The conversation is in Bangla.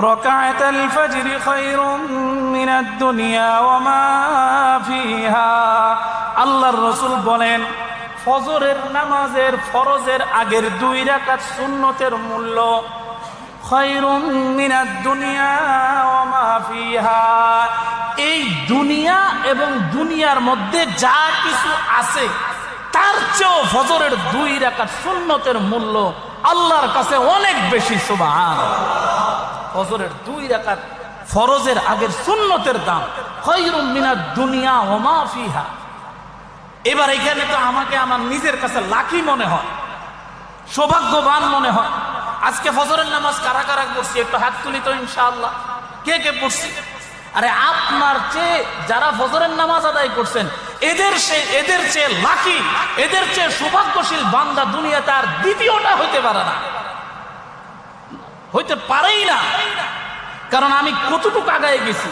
রাকাতাল ফাজরি খায়রুম মিনাদ দুনিয়া ওয়া মা ফিহা। আল্লাহর রাসূল বলেন, ফজরের নামাজের ফরজের আগের 2 রাকাত সুন্নতের মূল্য খায়রুম মিনাদ দুনিয়া ওয়া মা ফিহা। এই দুনিয়া এবং দুনিয়ার মধ্যে যা কিছু আছে তার চেয়েও ফজরের 2 রাকাত সুন্নতের মূল্য আল্লাহর কাছে অনেক বেশি। সুবহানাল্লাহ। ফজরের 2 রাকাত ফরজের আগের সুন্নতের দাম খায়রুম মিনাদ দুনিয়া ওয়া মা ফিহা। এবার এখানে তো আমাকে আমার নিজের কাছে লাকি মনে হয়, সৌভাগ্যবান মনে হয়। আজকে ফজরের নামাজ কারা কারা পড়ছি একটু হাত তুলি তো ইনশাআল্লাহ। কে কে পড়ছি? আরে আপনার চেয়ে যারা ফজরের নামাজ আদায় করছেন এদের চেয়ে লাকি, এদের চেয়ে সৌভাগ্যশীল বান্দা দুনিয়াতে আর দ্বিতীয়টা হইতে পারে না, হইতে পারেই না। কারণ আমি কতটুকু আগায় গেছি।